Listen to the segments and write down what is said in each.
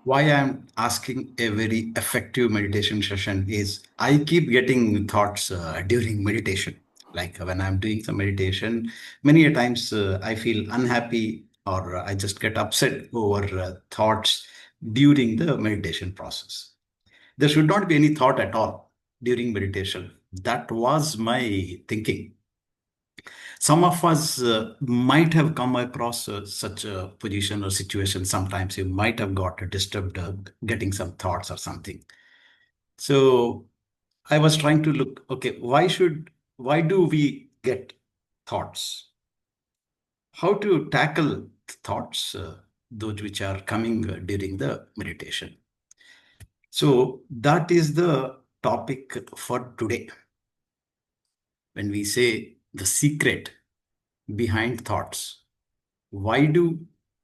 Why I'm asking a very effective meditation session is I keep getting thoughts during meditation. Like when I'm doing some meditation, many a times I feel unhappy or I just get upset over thoughts during the meditation process. There should not be any thought at all during meditation. That was my thinking. Some of us might have come across such a position or situation. Sometimes you might have got disturbed getting some thoughts or something. So I was trying to look, okay, why do we get thoughts? How to tackle thoughts, those which are coming during the meditation. So that is the topic for today. When we say the secret behind thoughts, why do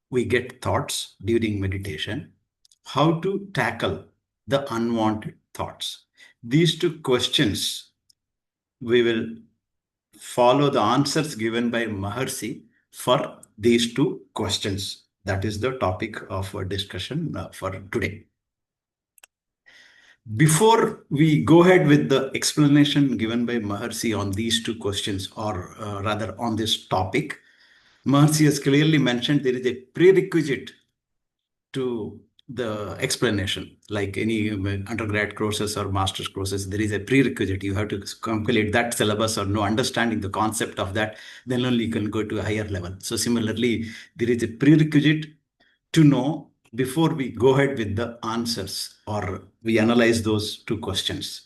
we get thoughts during meditation? How to tackle the unwanted thoughts? These two questions, we will follow the answers given by Maharshi for these two questions. That is the topic of our discussion for today. Before we go ahead with the explanation given by Maharshi on these two questions, or rather on this topic, Maharshi has clearly mentioned there is a prerequisite to the explanation. Like any undergrad courses or master's courses, there is a prerequisite. You have to complete that syllabus or know understanding the concept of that, then only you can go to a higher level. So similarly, there is a prerequisite to know before we go ahead with the answers or we analyze those two questions.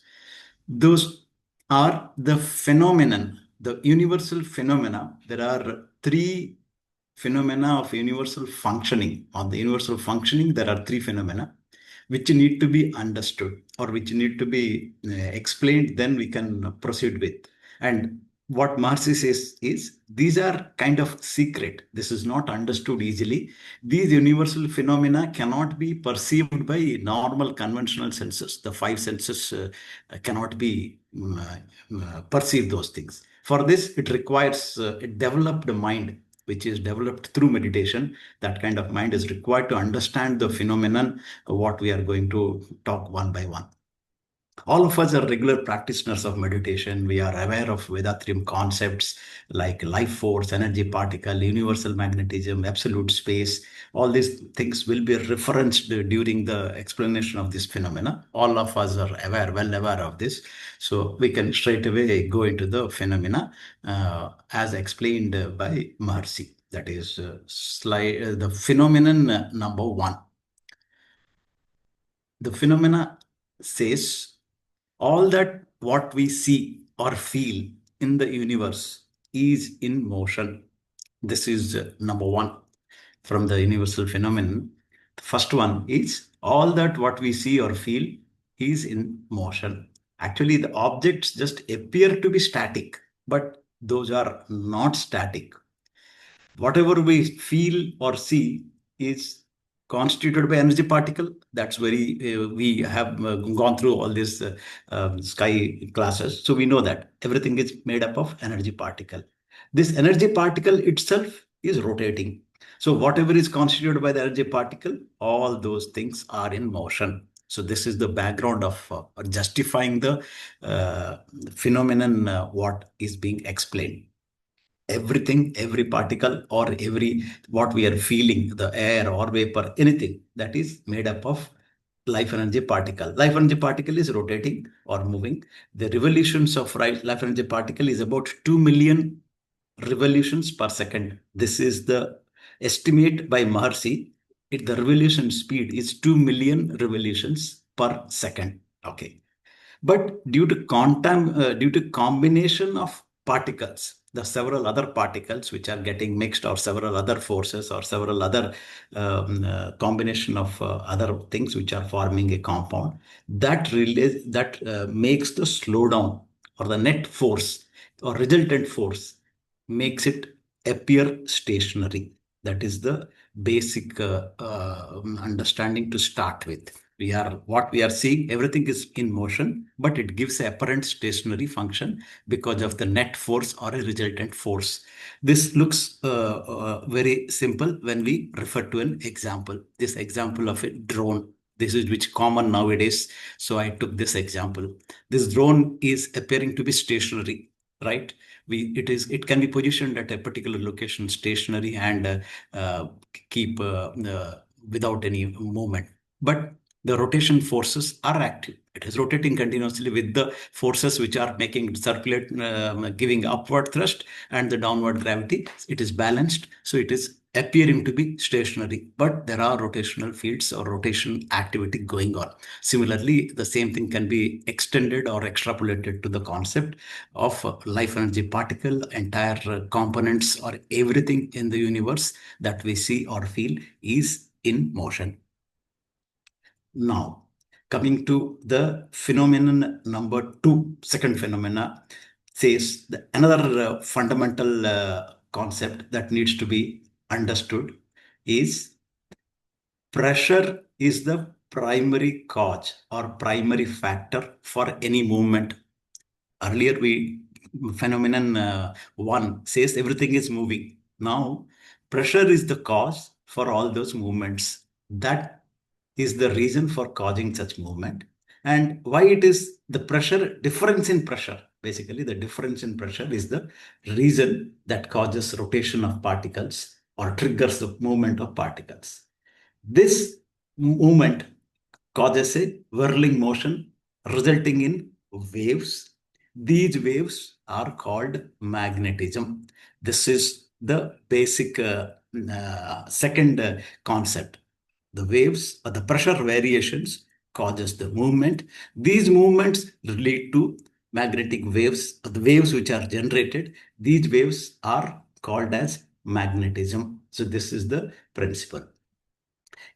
Those are the phenomenon, the universal phenomena. There are three phenomena of universal functioning. On the universal functioning, there are three phenomena which need to be understood or which need to be explained, then we can proceed with. And what Marcy says is these are kind of secret. This is not understood easily. These universal phenomena cannot be perceived by normal conventional senses. The five senses cannot be perceive those things. For this, it requires a developed mind, which is developed through meditation. That kind of mind is required to understand the phenomenon, what we are going to talk one by one. All of us are regular practitioners of meditation. We are aware of Vedatrium concepts like life force, energy particle, universal magnetism, absolute space. All these things will be referenced during the explanation of this phenomena. All of us are aware, well aware of this. So we can straight away go into the phenomena as explained by Maharshi. That is the phenomenon number one. The phenomena says all that what we see or feel in the universe is in motion. This is number one from the universal phenomenon. The first one is all that what we see or feel is in motion. Actually, the objects just appear to be static, but those are not static. Whatever we feel or see is constituted by energy particle. That's very we have gone through all these sky classes, so we know that everything is made up of energy particle. This energy particle itself is rotating. So whatever is constituted by the energy particle, all those things are in motion. So this is the background of justifying the phenomenon what is being explained. Everything, every particle or every what we are feeling, the air or vapor, anything that is made up of life energy particle. Life energy particle is rotating or moving. The revolutions of life energy particle is about 2 million revolutions per second. This is the estimate by Maharshi. The revolution speed is 2 million revolutions per second. Okay. But due to combination of particles, the several other particles which are getting mixed, or several other forces, or several other combination of other things which are forming a compound, that makes the slowdown or the net force or resultant force makes it appear stationary. That is the basic understanding to start with. What we are seeing, everything is in motion, but it gives a apparent stationary function because of the net force or a resultant force. This looks very simple when we refer to an example. This example of a drone. This is which common nowadays. So I took this example. This drone is appearing to be stationary, right? It can be positioned at a particular location stationary and keep without any movement. But the rotation forces are active. It is rotating continuously with the forces which are making it circulate, giving upward thrust and the downward gravity. It is balanced, so it is appearing to be stationary, but there are rotational fields or rotation activity going on. Similarly, the same thing can be extended or extrapolated to the concept of life energy particle, entire components or everything in the universe that we see or feel is in motion. Now, coming to the phenomenon number two, second phenomena says another fundamental concept that needs to be understood is pressure is the primary cause or primary factor for any movement. Earlier, phenomenon one says everything is moving. Now, pressure is the cause for all those movements. That is the reason for causing such movement. And why it is the pressure, difference in pressure. Basically, the difference in pressure is the reason that causes rotation of particles or triggers the movement of particles. This movement causes a whirling motion resulting in waves. These waves are called magnetism. This is the basic second concept. The waves or the pressure variations causes the movement. These movements relate to magnetic waves, the waves which are generated. These waves are called as magnetism. So this is the principle.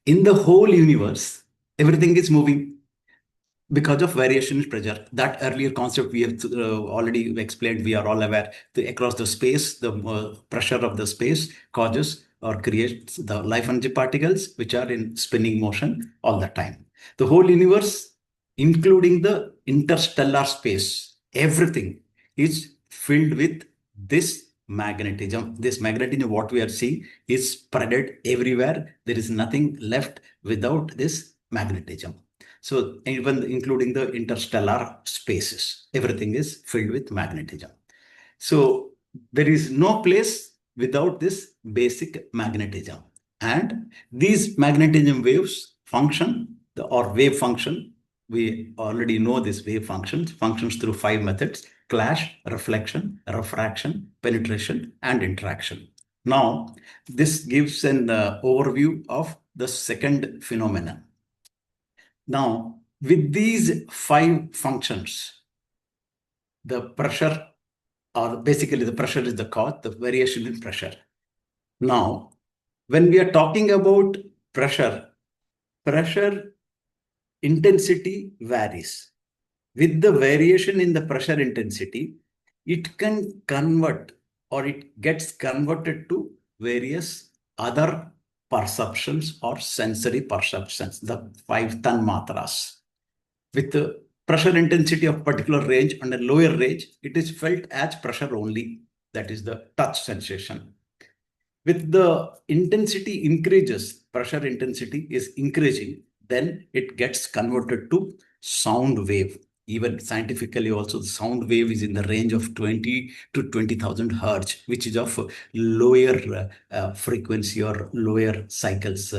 In the whole universe, everything is moving because of variation in pressure. That earlier concept we have already explained, we are all aware. Across the space, the pressure of the space causes or creates the life energy particles, which are in spinning motion all the time. The whole universe, including the interstellar space, everything is filled with this magnetism. This magnetism, what we are seeing, is spreaded everywhere. There is nothing left without this magnetism. So even including the interstellar spaces, everything is filled with magnetism. So there is no place without this basic magnetism. And these magnetism waves function, or wave function, we already know this wave functions through 5 methods: clash, reflection, refraction, penetration, and interaction. Now, this gives an overview of the second phenomenon. Now, with these 5 functions, the pressure, or basically the pressure is the cause, the variation in pressure. Now, when we are talking about pressure intensity varies. With the variation in the pressure intensity, it can convert or it gets converted to various other perceptions or sensory perceptions, the 5 tanmatras. With the pressure intensity of particular range and a lower range, it is felt as pressure only. That is the touch sensation. With the intensity increases, pressure intensity is increasing, then it gets converted to sound wave. Even scientifically also, the sound wave is in the range of 20 to 20,000 hertz, which is of lower frequency or lower cycles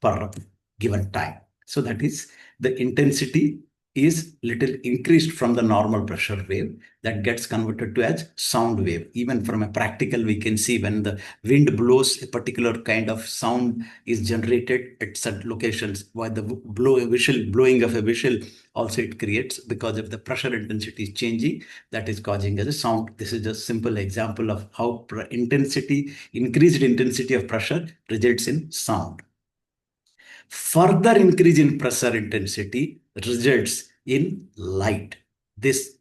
per given time. So that is the intensity is little increased from the normal pressure wave that gets converted to as sound wave. Even from a practical, we can see when the wind blows, a particular kind of sound is generated at certain locations. While the blowing of a whistle also it creates because of the pressure intensity is changing, that is causing as a sound. This is just simple example of how increased intensity of pressure results in sound. Further increase in pressure intensity results in light. This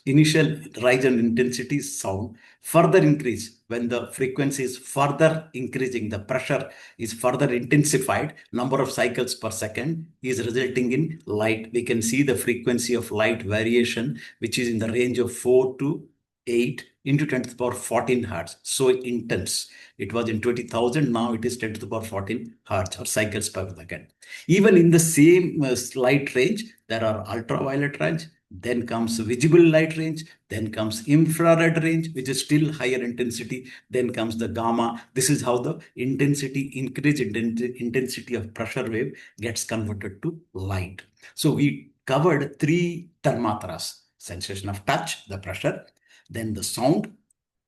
initial rise and intensity sound further increase when the frequency is further increasing, the pressure is further intensified, number of cycles per second is resulting in light. We can see the frequency of light variation, which is in the range of 4 to 8 into 10 to the power 14 hertz. So intense. It was in 20,000, now it is 10 to the power 14 hertz or cycles per second. Even in the same light range, there are ultraviolet range, then comes visible light range, then comes infrared range, which is still higher intensity, then comes the gamma. This is how the intensity, increased intensity of pressure wave gets converted to light. So we covered three tanmatras: sensation of touch, the pressure, then the sound,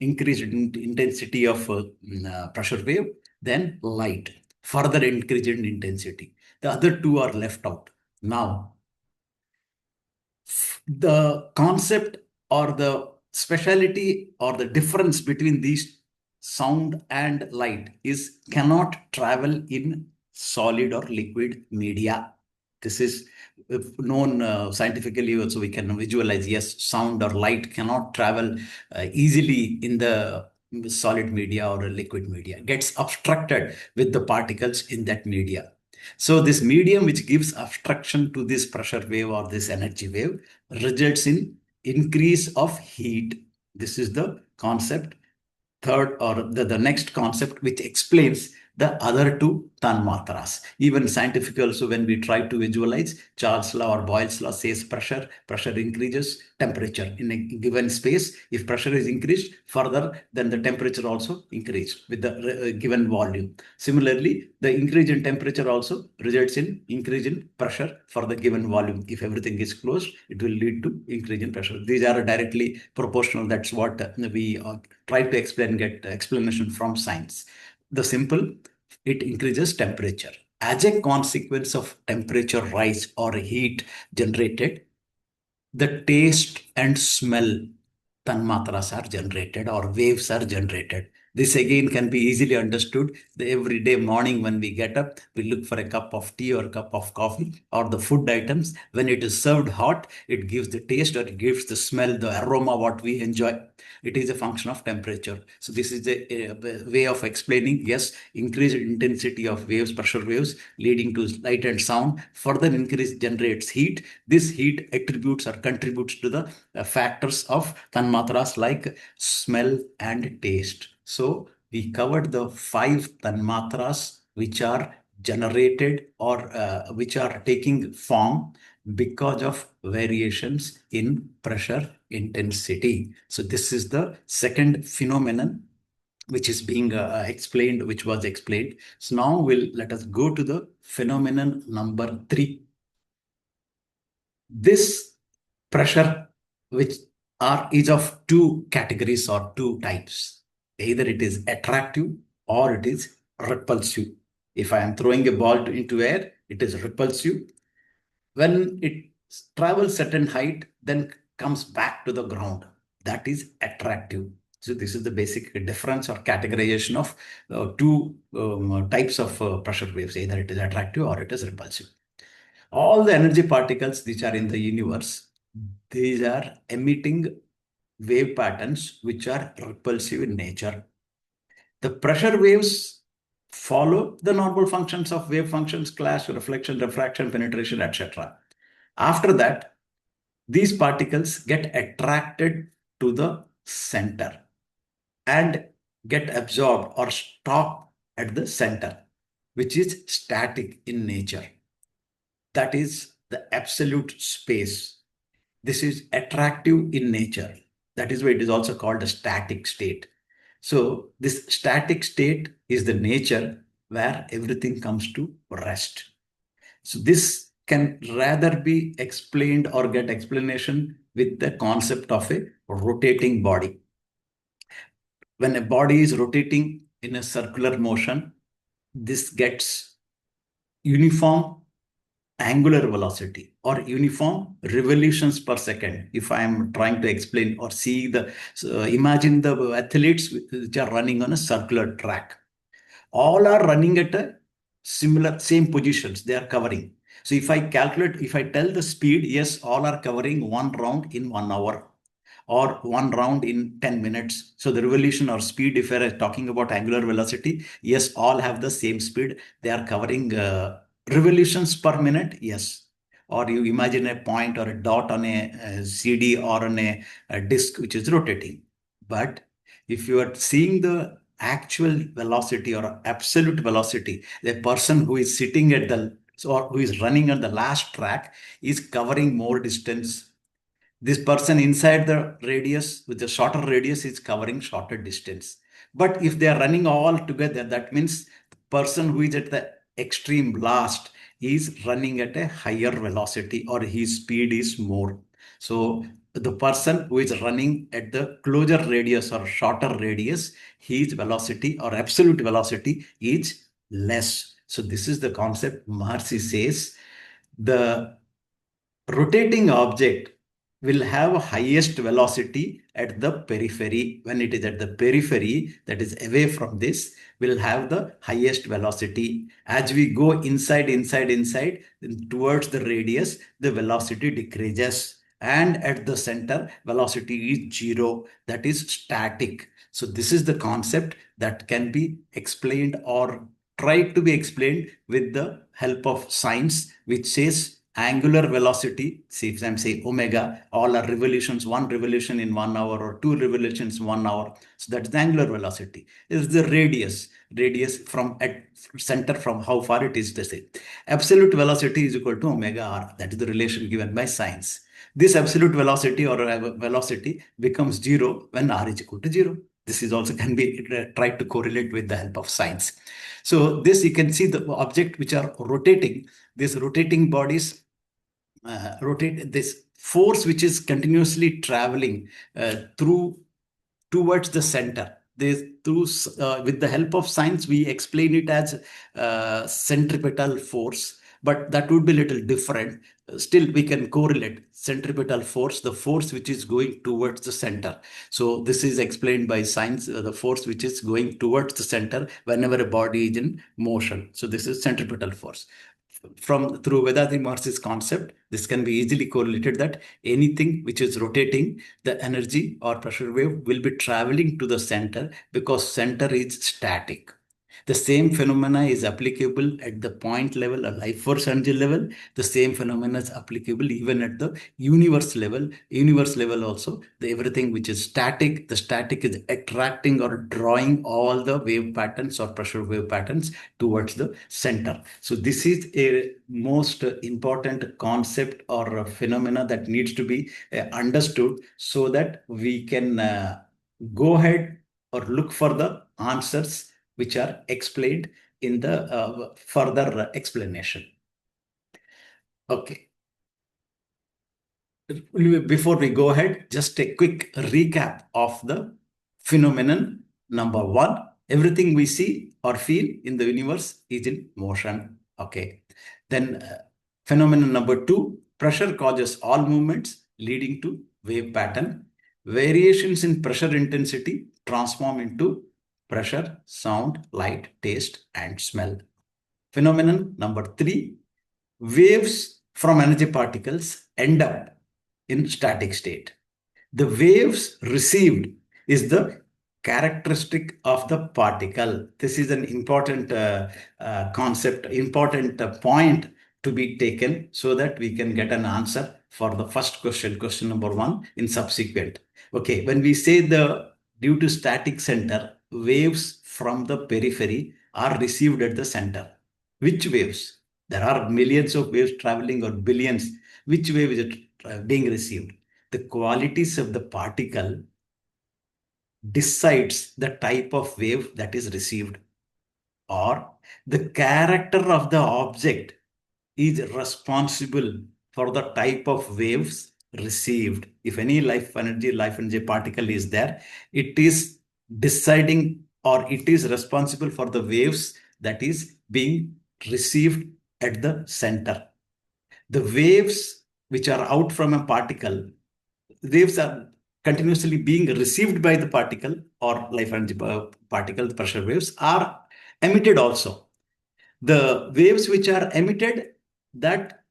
increased intensity of pressure wave, then light, further increased in intensity. The other two are left out. Now, the concept or the speciality or the difference between these sound and light is cannot travel in solid or liquid media. This is known scientifically also. We can visualize, yes, sound or light cannot travel easily in the solid media or a liquid media, gets obstructed with the particles in that media. So this medium which gives obstruction to this pressure wave or this energy wave results in increase of heat. This is the concept. Third, or the next concept which explains the other two tanmatras. Even scientific also, when we try to visualize, Charles' law or Boyle's law says pressure increases temperature in a given space. If pressure is increased further, then the temperature also increased with the given volume. Similarly, the increase in temperature also results in increase in pressure for the given volume. If everything is closed, it will lead to increase in pressure. These are directly proportional. That's what we try to explain, get explanation from science. The simple, it increases temperature. As a consequence of temperature rise or heat generated, the taste and smell tanmatras are generated or waves are generated. This again can be easily understood. The everyday morning when we get up, we look for a cup of tea or a cup of coffee or the food items. When it is served hot, it gives the taste or it gives the smell, the aroma, what we enjoy. It is a function of temperature. So this is a way of explaining, yes, increased intensity of waves, pressure waves leading to light and sound, further increase generates heat. This heat attributes or contributes to the factors of tanmatras like smell and taste. So we covered the 5 tanmatras which are generated or which are taking form because of variations in pressure intensity. So this is the second phenomenon which is being explained, which was explained. So now let us go to the phenomenon number 3. This pressure, which is of two categories or two types. Either it is attractive or it is repulsive. If I am throwing a ball into air, it is repulsive. When it travels certain height, then comes back to the ground, that is attractive. So this is the basic difference or categorization of two types of pressure waves. Either it is attractive or it is repulsive. All the energy particles which are in the universe, these are emitting wave patterns which are repulsive in nature. The pressure waves follow the normal functions of wave functions: clash, reflection, refraction, penetration, etc. After that, these particles get attracted to the center and get absorbed or stop at the center, which is static in nature. That is the absolute space. This is attractive in nature. That is why it is also called a static state. So this static state is the nature where everything comes to rest. So this can rather be explained or get explanation with the concept of a rotating body. When a body is rotating in a circular motion, this gets uniform angular velocity or uniform revolutions per second. If I am trying to explain or see imagine the athletes which are running on a circular track. All are running at a same positions they are covering. So if I tell the speed, yes, all are covering one round in 1 hour. or one round in 10 minutes. So the revolution or speed, if we're talking about angular velocity, yes, all have the same speed. They are covering revolutions per minute, yes. Or you imagine a point or a dot on a CD or on a disk which is rotating. But if you are seeing the actual velocity or absolute velocity, the person who is sitting at the or who is running on the last track is covering more distance. This person inside the radius with the shorter radius is covering shorter distance. But if they are running all together, that means the person who is at the extreme last is running at a higher velocity or his speed is more. So the person who is running at the closer radius or shorter radius, his velocity or absolute velocity is less. So this is the concept Maharshi says. The rotating object will have highest velocity at the periphery. When it is at the periphery, that is away from this, will have the highest velocity. As we go inside, then towards the radius, the velocity decreases. And at the center, velocity is zero, that is static. So this is the concept that can be explained or tried to be explained with the help of science, which says angular velocity. See, if I'm saying omega, all are revolutions, one revolution in 1 hour or two revolutions in 1 hour. So that's the angular velocity. This is the radius from at center from how far it is to say. Absolute velocity is equal to omega r. That is the relation given by science. This absolute velocity or velocity becomes zero when r is equal to zero. This is also can be tried to correlate with the help of science. So this you can see the object which are rotating. These rotating bodies rotate this force which is continuously traveling through towards the center. With the help of science, we explain it as centripetal force, but that would be a little different. Still, we can correlate centripetal force, the force which is going towards the center. So this is explained by science, the force which is going towards the center whenever a body is in motion. So this is centripetal force. Through Vedanta Maharsi's concept, this can be easily correlated that anything which is rotating, the energy or pressure wave will be traveling to the center because center is static. The same phenomena is applicable at the point level, a life force energy level. The same phenomena is applicable even at the universe level. Universe level also, everything which is static, the static is attracting or drawing all the wave patterns or pressure wave patterns towards the center. So this is a most important concept or a phenomena that needs to be understood so that we can go ahead or look for the answers which are explained in the further explanation. Okay. Before we go ahead, just a quick recap of the phenomenon. Number one, everything we see or feel in the universe is in motion. Okay. Then phenomenon number two, pressure causes all movements leading to wave pattern. Variations in pressure intensity transform into pressure, sound, light, taste, and smell. Phenomenon number three, waves from energy particles end up in static state. The waves received is the characteristic of the particle. This is an important concept, important point to be taken so that we can get an answer for the first question, question number one in subsequent. Okay, when we say due to static center, waves from the periphery are received at the center. Which waves? There are millions of waves traveling or billions. Which wave is it being received? The qualities of the particle decides the type of wave that is received, or the character of the object is responsible for the type of waves received. If any life energy particle is there, it is deciding or it is responsible for the waves that is being received at the center. The waves which are out from a particle, waves are continuously being received by the particle or life energy particle, the pressure waves are emitted also. The waves which are emitted, that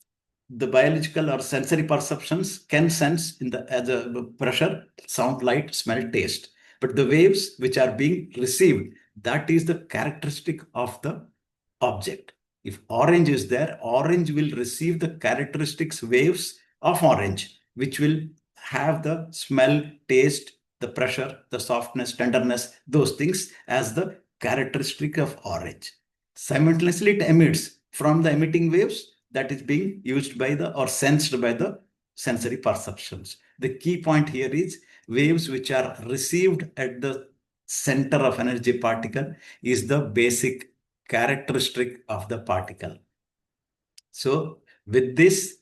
the biological or sensory perceptions can sense in the as a pressure, sound, light, smell, taste. But the waves which are being received, that is the characteristic of the object. If orange is there, orange will receive the characteristics waves of orange, which will have the smell, taste, the pressure, the softness, tenderness, those things as the characteristic of orange. Simultaneously, it emits from the emitting waves that is being used by the or sensed by the sensory perceptions. The key point here is waves which are received at the center of energy particle is the basic characteristic of the particle. So with this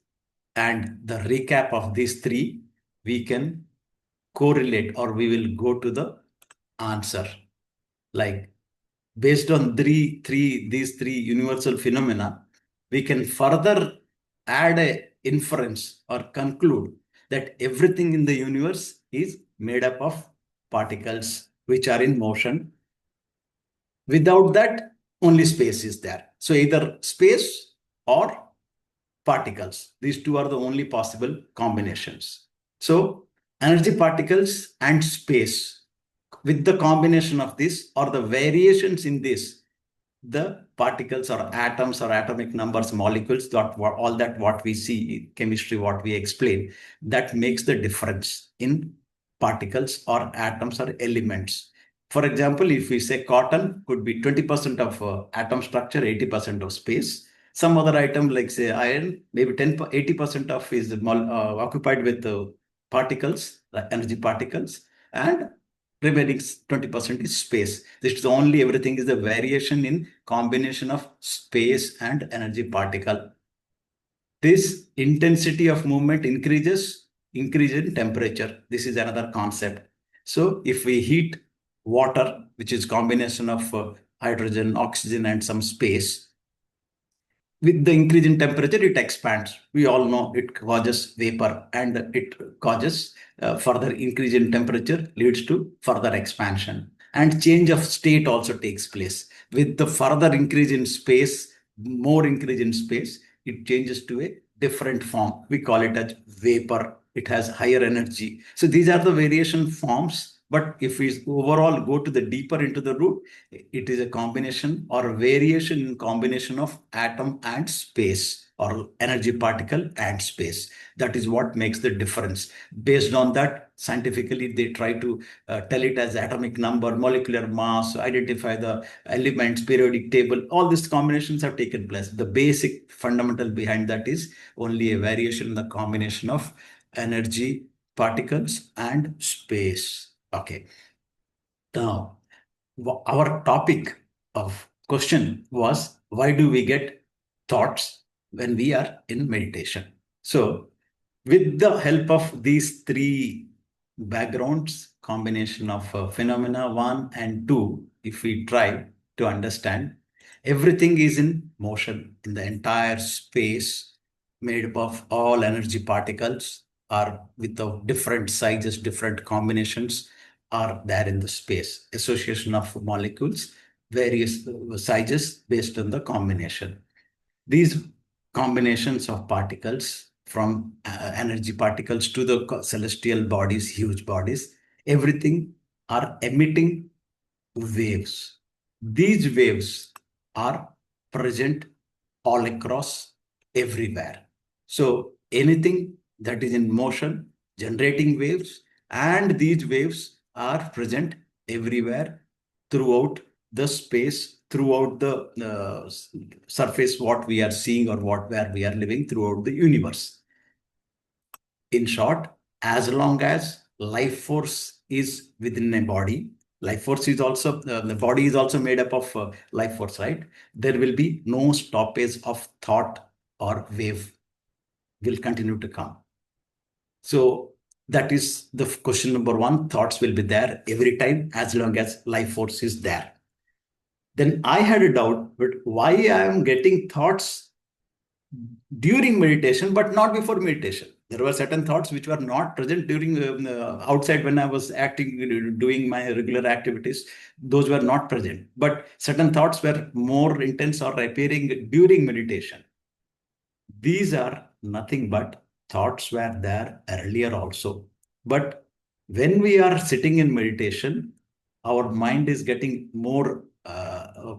and the recap of these three, we can correlate or we will go to the answer. Like based on these three universal phenomena, we can further add a inference or conclude that everything in the universe is made up of particles which are in motion. Without that, only space is there. So either space or particles. These two are the only possible combinations. So energy particles and space, with the combination of this or the variations in this, the particles or atoms or atomic numbers, molecules, all that what we see in chemistry, what we explain, that makes the difference in particles or atoms or elements. For example, if we say cotton could be 20% of atom structure, 80% of space. Some other item like say iron, maybe 80% of is occupied with particles, energy particles, and remaining 20% is space. This is only everything is the variation in combination of space and energy particle. This intensity of movement increase in temperature. This is another concept. So if we heat water, which is combination of hydrogen, oxygen, and some space, with the increase in temperature, it expands. We all know it causes vapor and it causes further increase in temperature leads to further expansion. And change of state also takes place. With the further increase in space, more increase in space, it changes to a different form. We call it as vapor. It has higher energy. So these are the variation forms. But if we overall go to the deeper into the root, it is a combination or a variation in combination of atom and space or energy particle and space. That is what makes the difference. Based on that, scientifically, they try to tell it as atomic number, molecular mass, identify the elements, periodic table. All these combinations have taken place. The basic fundamental behind that is only a variation in the combination of energy particles and space. Okay. Now, our topic of question was, why do we get thoughts when we are in meditation? So with the help of these three backgrounds, combination of phenomena 1 and 2, if we try to understand, everything is in motion in the entire space made up of all energy particles are with the different sizes, different combinations are there in the space. Association of molecules, various sizes based on the combination. These combinations of particles from energy particles to the celestial bodies, huge bodies, everything are emitting waves. These waves are present all across everywhere. So anything that is in motion, generating waves, and these waves are present everywhere throughout the space, throughout the surface, what we are seeing or where we are living throughout the universe. In short, as long as life force is within a body, life force is also, the body is also made up of life force, right? There will be no stoppage of thought or wave will continue to come. So that is the question number one. Thoughts will be there every time as long as life force is there. Then I had a doubt, but why I am getting thoughts during meditation, but not before meditation? There were certain thoughts which were not present during outside when I was acting, doing my regular activities. Those were not present, but certain thoughts were more intense or appearing during meditation. These are nothing but thoughts were there earlier also. But when we are sitting in meditation, our mind is getting more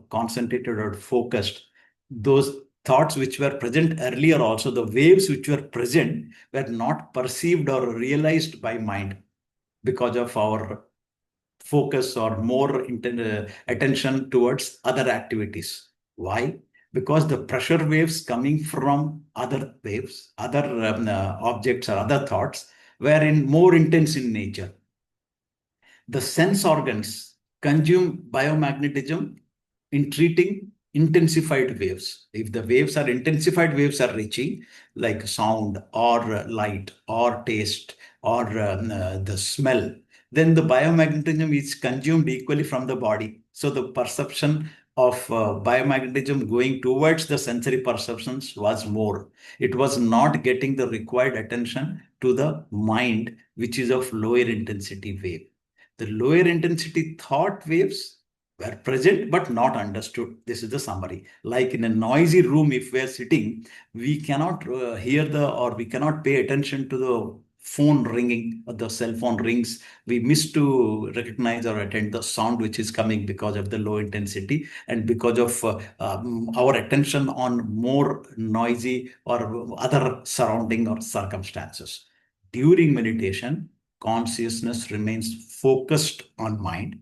concentrated or focused. Those thoughts which were present earlier also, the waves which were present were not perceived or realized by mind because of our focus or more attention towards other activities. Why? Because the pressure waves coming from other waves, other objects or other thoughts were in more intense in nature. The sense organs consume biomagnetism in treating intensified waves. If the waves are intensified, waves are reaching like sound or light or taste or the smell, then the biomagnetism is consumed equally from the body. So the perception of biomagnetism going towards the sensory perceptions was more. It was not getting the required attention to the mind, which is of lower intensity wave. The lower intensity thought waves were present but not understood. This is the summary. Like in a noisy room, if we are sitting, we cannot hear or we cannot pay attention to the phone ringing or the cell phone rings. We miss to recognize or attend the sound which is coming because of the low intensity and because of our attention on more noisy or other surrounding or circumstances. During meditation, consciousness remains focused on mind.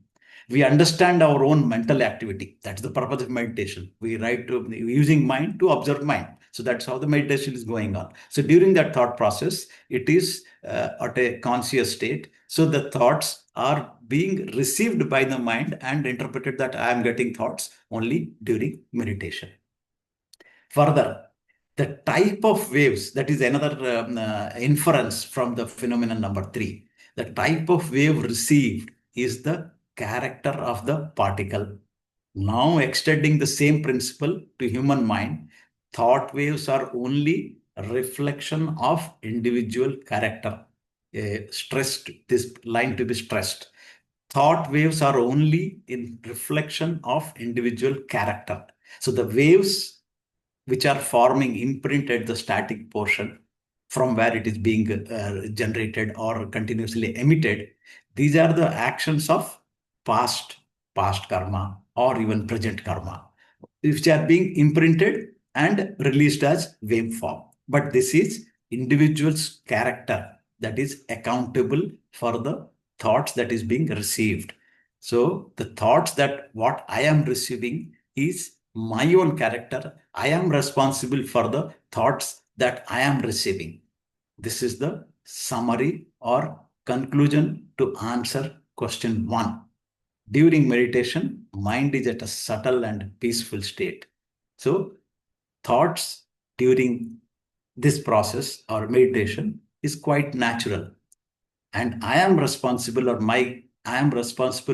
We understand our own mental activity. That's the purpose of meditation. We write to using mind to observe mind. So that's how the meditation is going on. So during that thought process, it is at a conscious state. So the thoughts are being received by the mind and interpreted that I am getting thoughts only during meditation. Further, the type of waves, that is another inference from the phenomenon number 3. The type of wave received is the character of the particle. Now extending the same principle to human mind, thought waves are only a reflection of individual character. Stressed, this line to be stressed. Thought waves are only in reflection of individual character. So the waves which are forming imprint at the static portion from where it is being generated or continuously emitted. These are the actions of past, past karma or even present karma, which are being imprinted and released as wave form. But this is individual's character that is accountable for the thoughts that is being received. So the thoughts that what I am receiving is my own character. I am responsible for the thoughts that I am receiving. This is the summary or conclusion to answer question 1. During meditation, mind is at a subtle and peaceful state. So thoughts during this process or meditation is quite natural. And I am responsible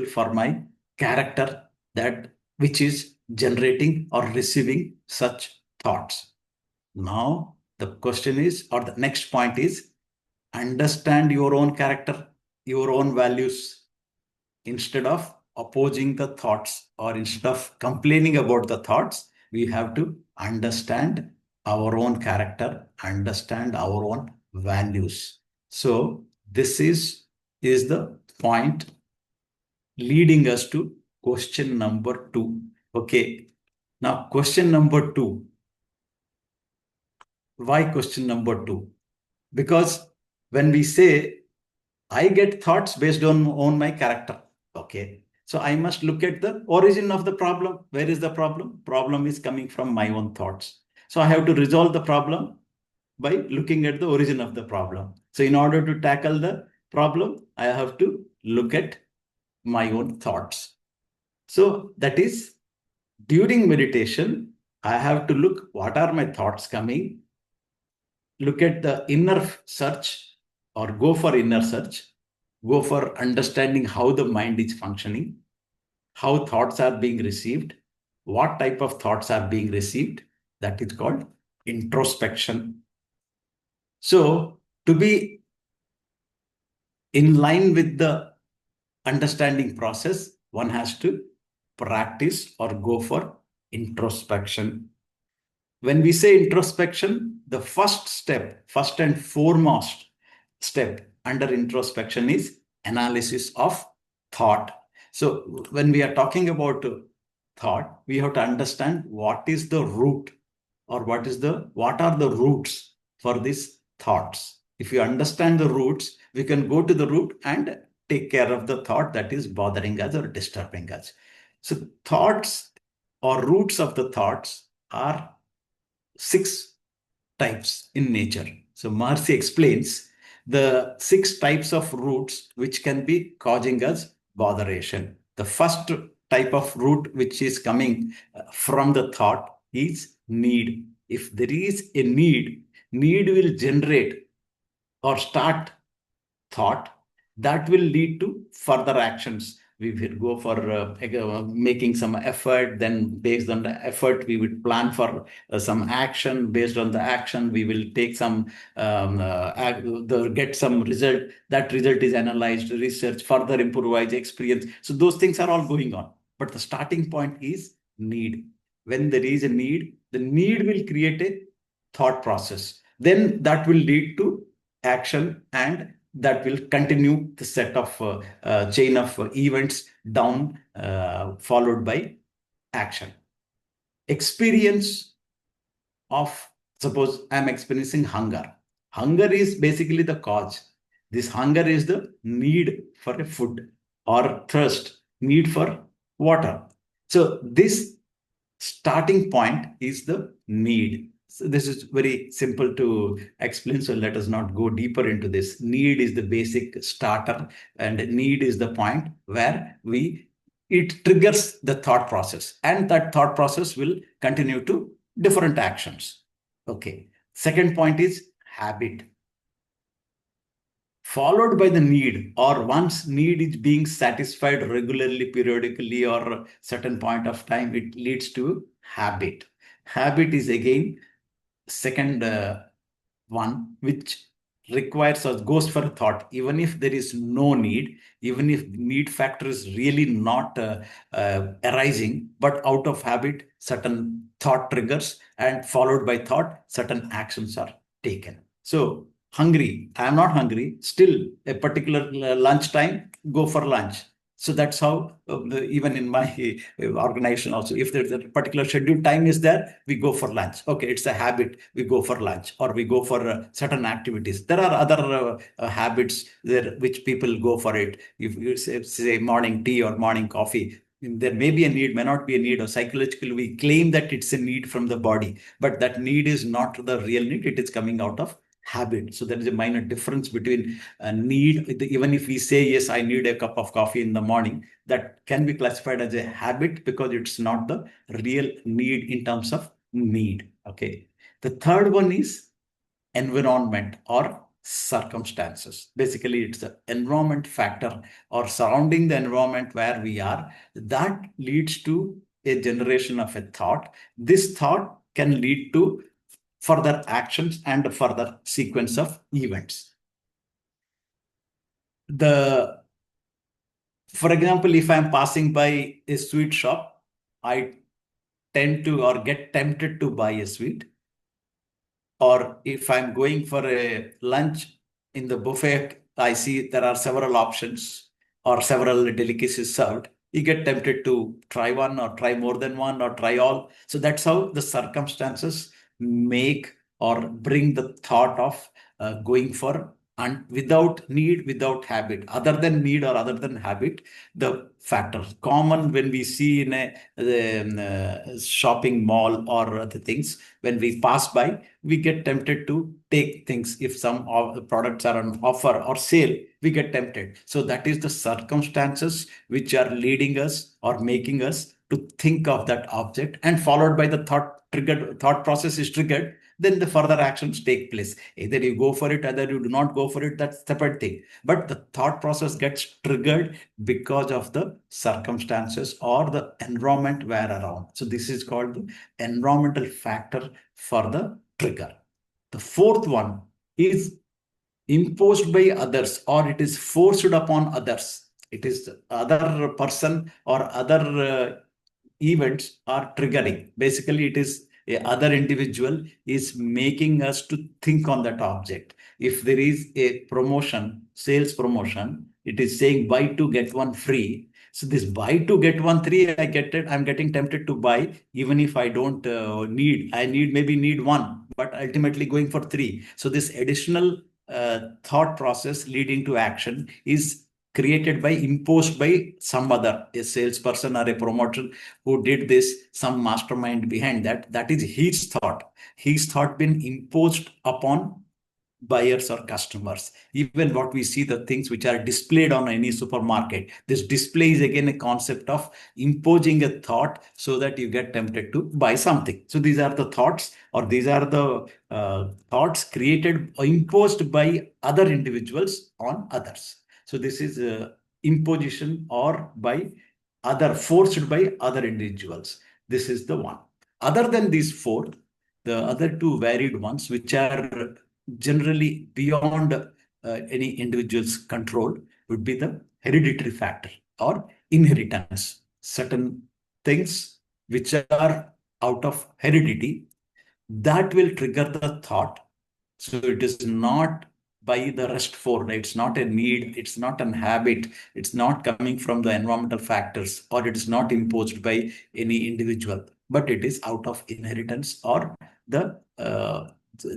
for my character that which is generating or receiving such thoughts. Now the question is, or the next point is, understand your own character, your own values. Instead of opposing the thoughts or instead of complaining about the thoughts, we have to understand our own character, understand our own values. So this is the point leading us to question number 2. Okay. Now question number 2. Why question number 2? Because when we say I get thoughts based on my character. Okay. So I must look at the origin of the problem. Where is the problem? Problem is coming from my own thoughts. So I have to resolve the problem by looking at the origin of the problem. So in order to tackle the problem, I have to look at my own thoughts. So that is during meditation, I have to look what are my thoughts coming, look at the inner search or go for inner search, go for understanding how the mind is functioning, how thoughts are being received, what type of thoughts are being received. That is called introspection. So to be in line with the understanding process, one has to practice or go for introspection. When we say introspection, the first and foremost step under introspection is analysis of thought. So when we are talking about thought, we have to understand what is the root, or what are the roots for these thoughts. If you understand the roots, we can go to the root and take care of the thought that is bothering us or disturbing us. So thoughts or roots of the thoughts are 6 types in nature. So Marcy explains the 6 types of roots which can be causing us botheration. The first type of root which is coming from the thought is need. If there is a need will generate or start thought that will lead to further actions. We will go for making some effort. Then based on the effort, we would plan for some action. Based on the action, we will take some, get some result. That result is analyzed, research, further improvise, experience. So those things are all going on. But the starting point is need. When there is a need, the need will create a thought process. Then that will lead to action, and that will continue the set of chain of events down, followed by action. Experience of, suppose I'm experiencing hunger. Hunger is basically the cause. This hunger is the need for a food, or thirst, need for water. So this starting point is the need. So this is very simple to explain, so let us not go deeper into this. Need is the basic starter, and need is the point where it triggers the thought process, and that thought process will continue to different actions. Okay. Second point is habit, followed by the need, or once need is being satisfied regularly, periodically, or certain point of time, it leads to habit. Habit is again second one, which requires or goes for thought. Even if there is no need, even if need factor is really not arising, but out of habit, certain thought triggers, and followed by thought, certain actions are taken. So hungry, I am not hungry, still a particular lunchtime, go for lunch. So that's how even in my organization also, if there's a particular scheduled time is there, we go for lunch. Okay, it's a habit. We go for lunch, or we go for certain activities. There are other habits there which people go for it. If you say morning tea or morning coffee, there may be a need, may not be a need, or psychologically we claim that it's a need from the body, but that need is not the real need. It is coming out of habit. So there is a minor difference between a need. Even if we say, yes, I need a cup of coffee in the morning, that can be classified as a habit because it's not the real need in terms of need. Okay. The third one is environment or circumstances. Basically, it's the environment factor or surrounding the environment where we are. That leads to a generation of a thought. This thought can lead to further actions and further sequence of events. For example, if I'm passing by a sweet shop, I tend to or get tempted to buy a sweet. Or if I'm going for a lunch in the buffet, I see there are several options or several delicacies served. You get tempted to try one or try more than one or try all. So that's how the circumstances make or bring the thought of going for, and without need, without habit, other than need or other than habit, the factors common when we see in a shopping mall or other things, when we pass by, we get tempted to take things. If some of the products are on offer or sale, we get tempted. So that is the circumstances which are leading us or making us to think of that object, and followed by the thought process is triggered, then the further actions take place. Either you go for it, either you do not go for it, that's a separate thing. But the thought process gets triggered because of the circumstances or the environment where around. So this is called the environmental factor for the trigger. The fourth one is imposed by others, or it is forced upon others. It is other person or other events are triggering. Basically, it is A other individual is making us to think on that object. If there is a promotion, sales promotion, it is saying buy two get one free. So this buy two get one free, I get it. I'm getting tempted to buy, even if I don't need. I maybe need one, but ultimately going for three. So this additional thought process leading to action is created by, imposed by some other, a salesperson or a promoter who did this, some mastermind behind that. That is his thought been imposed upon buyers or customers. Even what we see, the things which are displayed on any supermarket, this display is again a concept of imposing a thought so that you get tempted to buy something. So these are the thoughts, or these are the thoughts created or imposed by other individuals on others. So this is imposition, or by other, forced by other individuals. This is the one. Other than these four, the other two varied ones, which are generally beyond any individual's control, would be the hereditary factor or inheritance. Certain things which are out of heredity, that will trigger the thought. So it is not by the rest four. It's not a need, it's not an habit, it's not coming from the environmental factors, or it is not imposed by any individual, but it is out of inheritance, or the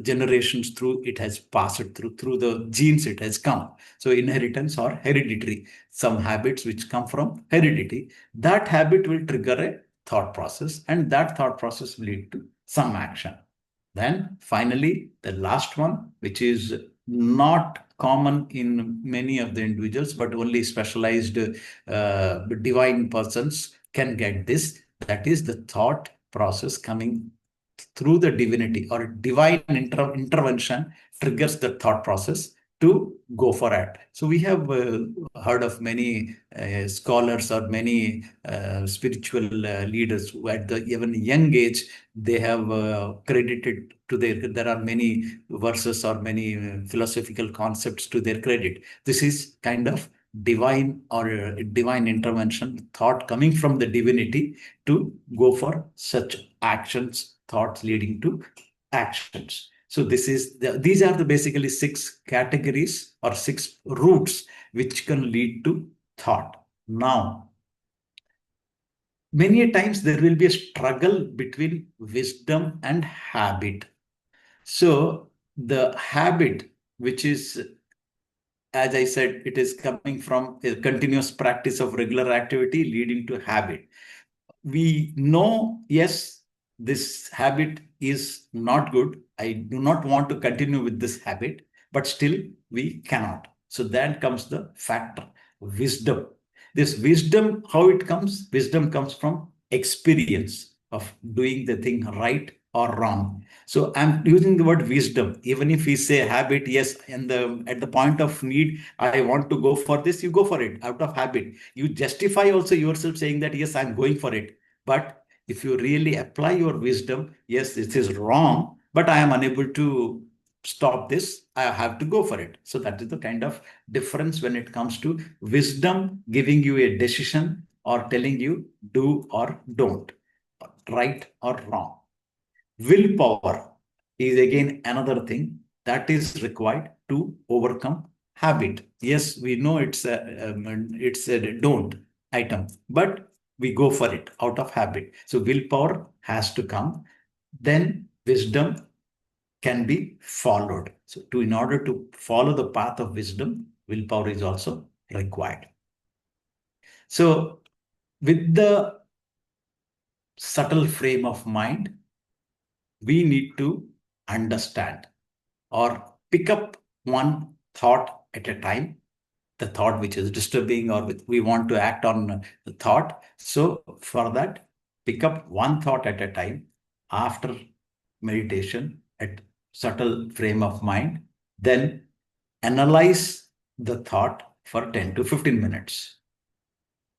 generations through it has passed through the genes it has come. So inheritance or hereditary, some habits which come from heredity, that habit will trigger a thought process, and that thought process will lead to some action. Then finally, the last one, which is not common in many of the individuals, but only specialized divine persons can get this. That is the thought process coming through the divinity, or divine intervention triggers the thought process to go for it. So we have heard of many scholars or many spiritual leaders who at the even young age, they have credited to there are many verses or many philosophical concepts to their credit. This is kind of divine, or divine intervention, thought coming from the divinity to go for such actions, thoughts leading to actions. So these are the basically six categories or six routes which can lead to thought. Now, many times there will be a struggle between wisdom and habit. So the habit, which is, as I said, it is coming from a continuous practice of regular activity leading to habit. We know, yes, this habit is not good. I do not want to continue with this habit, but still we cannot. So then comes the factor, wisdom. This wisdom, how it comes? Wisdom comes from experience of doing the thing right or wrong. So I'm using the word wisdom. Even if we say habit, yes, and at the point of need, I want to go for this, you go for it out of habit. You justify also yourself saying that, yes, I'm going for it. But if you really apply your wisdom, yes, this is wrong, but I am unable to stop this. I have to go for it. So that is the kind of difference when it comes to wisdom giving you a decision or telling you do or don't, right or wrong. Willpower is again another thing that is required to overcome habit. Yes, we know it's a don't item, but we go for it out of habit. So willpower has to come. Then wisdom can be followed. So in order to follow the path of wisdom, willpower is also required. So with the subtle frame of mind, we need to understand or pick up one thought at a time, the thought which is disturbing, or we want to act on the thought. So for that, pick up one thought at a time after meditation at subtle frame of mind, then analyze the thought for 10 to 15 minutes.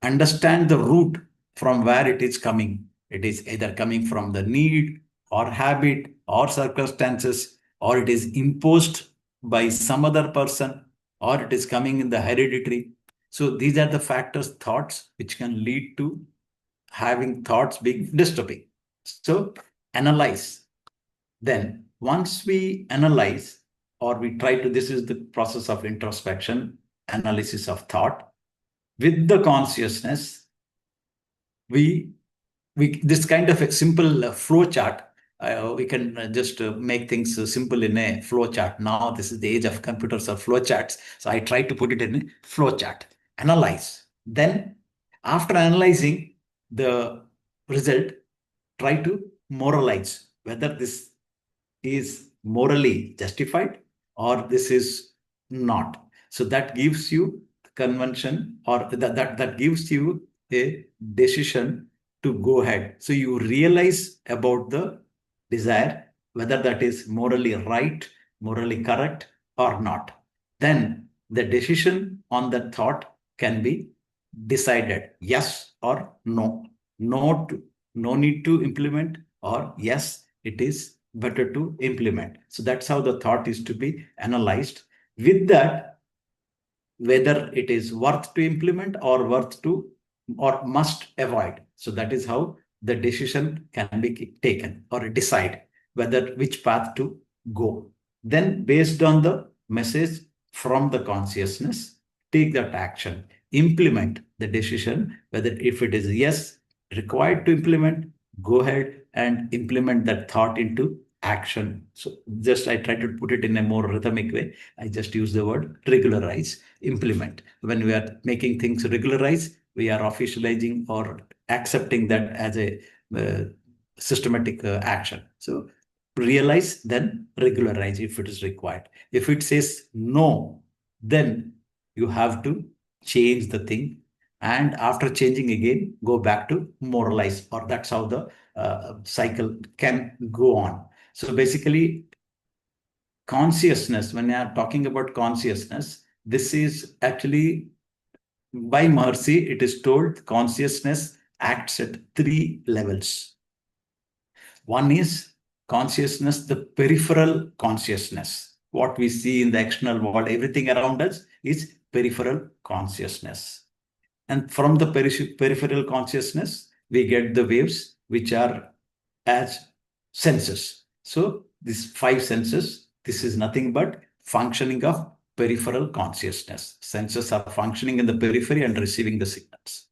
Understand the root from where it is coming. It is either coming from the need or habit or circumstances, or it is imposed by some other person, or it is coming in the hereditary. So these are the factors, thoughts, which can lead to having thoughts being disturbing. So analyze. Then once we analyze or we try to, this is the process of introspection, analysis of thought. With the consciousness, we this kind of a simple flow chart, we can just make things simple in a flow chart. Now this is the age of computers or flow charts, so I try to put it in a flow chart. Analyze, then after analyzing the result, try to moralize whether this is morally justified or this is not. So that gives you convention, or that gives you a decision to go ahead. So you realize about the desire, whether that is morally right, morally correct or not. Then the decision on that thought can be decided, yes or no. No, no need to implement, or yes, it is better to implement. So that's how the thought is to be analyzed. With that, whether it is worth to implement or worth to or must avoid. So that is how the decision can be taken or decide whether which path to go. Then based on the message from the consciousness, take that action, implement the decision, whether if it is yes, required to implement, go ahead and implement that thought into action. So just I try to put it in a more rhythmic way. I just use the word regularize, implement. When we are making things regularize, we are officializing or accepting that as a systematic action. So realize, then regularize if it is required. If it says no, then you have to change the thing, and after changing again, go back to moralize, or that's how the cycle can go on. So basically, consciousness, when we are talking about consciousness, this is actually by Maharishi, it is told consciousness acts at three levels. One is consciousness, the peripheral consciousness. What we see in the external world, everything around us is peripheral consciousness. And from the peripheral consciousness, we get the waves, which are as senses. So these five senses, this is nothing but functioning of peripheral consciousness. Senses are functioning in the periphery and receiving the signals.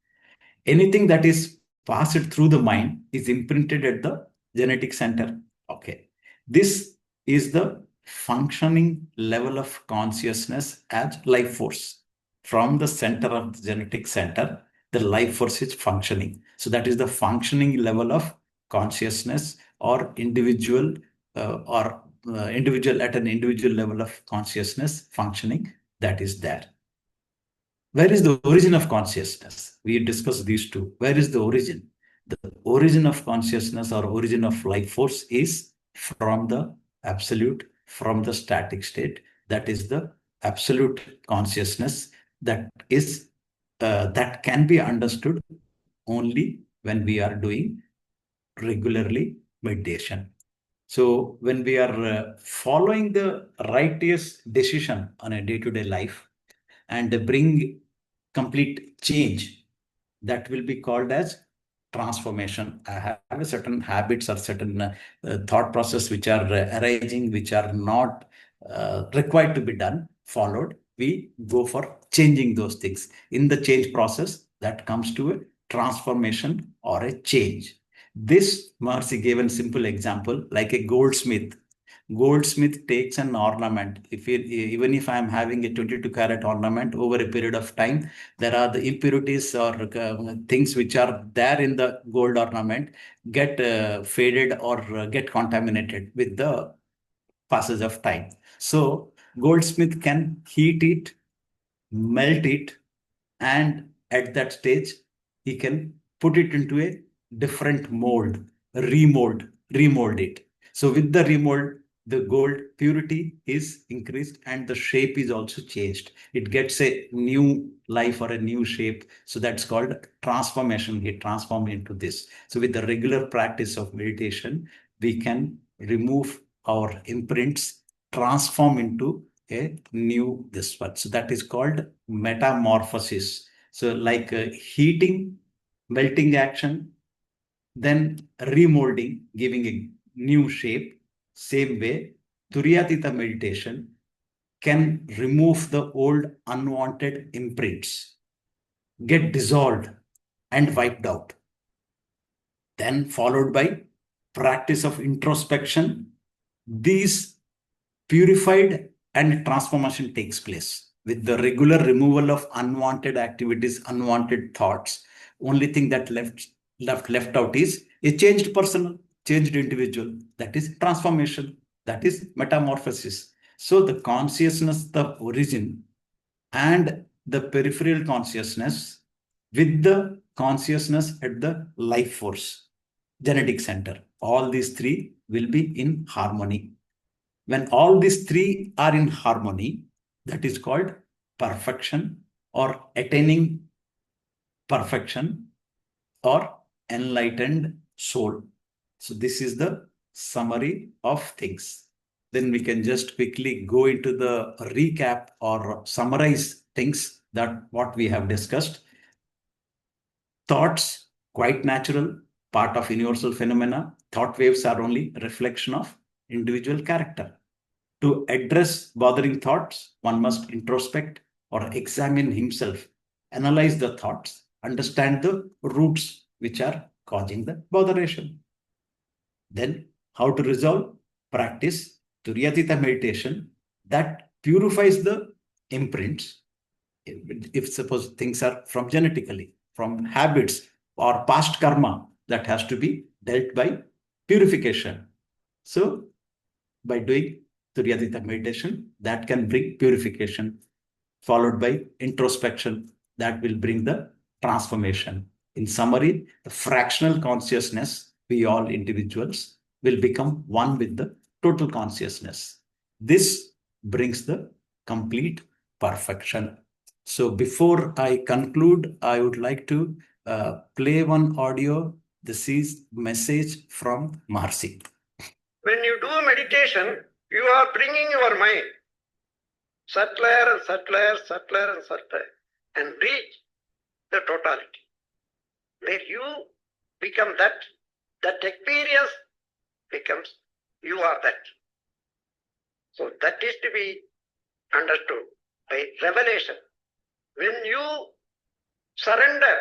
Anything that is passed through the mind is imprinted at the genetic center. Okay. This is the functioning level of consciousness as life force. From the center of the genetic center, the life force is functioning. So that is the functioning level of consciousness, or individual individual at an individual level of consciousness functioning, that is there. Where is the origin of consciousness? We discussed these two. Where is the origin? The origin of consciousness or origin of life force is from the absolute, from the static state. That is the absolute consciousness that is that can be understood only when we are doing regularly meditation. So when we are following the righteous decision on a day-to-day life and bring complete change, that will be called as transformation. I have a certain habits or certain thought process which are arising, which are not required to be done, followed. We go for changing those things. In the change process, that comes to a transformation or a change. This Marcy gave a simple example, like a goldsmith. Goldsmith takes an ornament. Even if I am having a 22 karat ornament, over a period of time, there are the impurities or things which are there in the gold ornament get faded or get contaminated with the passage of time. So goldsmith can heat it, melt it, and at that stage he can put it into a different mold, remold it. So with the remold, the gold purity is increased and the shape is also changed. It gets a new life or a new shape. So that's called transformation. It transforms into this. So with the regular practice of meditation, we can remove our imprints, transform into a new this one. So that is called metamorphosis. So like heating, melting action, then remolding, giving a new shape. Same way, Turyatita meditation can remove the old unwanted imprints, get dissolved and wiped out. Then followed by practice of introspection. These purified and transformation takes place with the regular removal of unwanted activities, unwanted thoughts. Only thing that left out is a changed person, changed individual. That is transformation. That is metamorphosis. So the consciousness, the origin, and the peripheral consciousness with the consciousness at the life force, genetic center. All these three will be in harmony. When all these three are in harmony, that is called perfection or attaining perfection or enlightened soul. So this is the summary of things. Then we can just quickly go into the recap or summarize things that what we have discussed. Thoughts, quite natural, part of universal phenomena. Thought waves are only reflection of individual character. To address bothering thoughts, one must introspect or examine himself, analyze the thoughts, understand the roots which are causing the botheration. Then, how to resolve? Practice Turyatita meditation that purifies the imprints. If suppose things are from genetically, from habits or past karma, that has to be dealt by purification. So, by doing Turyatita meditation, that can bring purification, followed by introspection, that will bring the transformation. In summary, the fractional consciousness, we all individuals, will become one with the total consciousness. This brings the complete perfection. So before I conclude, I would like to play one audio. This is message from Marcy. When you do meditation, you are bringing your mind subtler and subtler, subtler and subtler, and reach the totality. Where you become that experience becomes you are that. So that is to be understood by revelation. When you surrender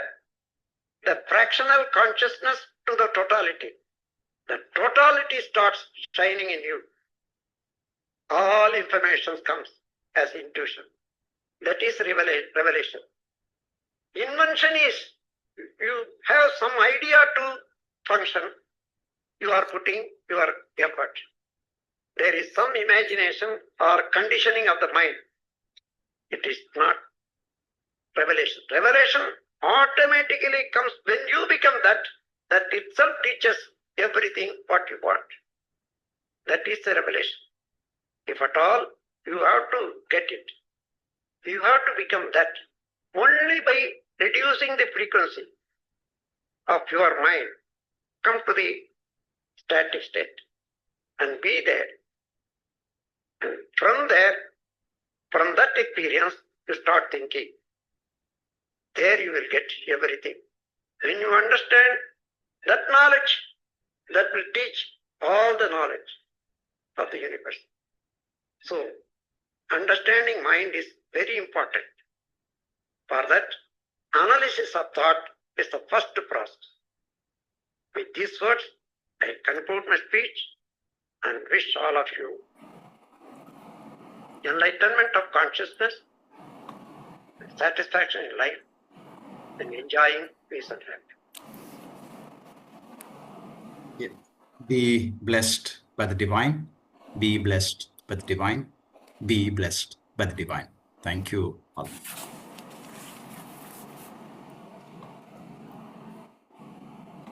the fractional consciousness to the totality starts shining in you. All information comes as intuition. That is revelation. Invention is you have some idea to function, you are putting your effort. There is some imagination or conditioning of the mind. It is not revelation. Revelation automatically comes when you become that itself teaches everything what you want. That is the revelation. If at all, you have to get it. You have to become that. Only by reducing the frequency of your mind, come to the static state and be there. And from there, from that experience, you start thinking. There you will get everything. When you understand that knowledge, that will teach all the knowledge of the universe. So, understanding mind is very important. For that, analysis of thought is the first process. With these words, I conclude my speech and wish all of you enlightenment of consciousness, satisfaction in life, and enjoying peace and happiness. Yeah. Be blessed by the divine. Be blessed by the divine. Be blessed by the divine. Thank you all.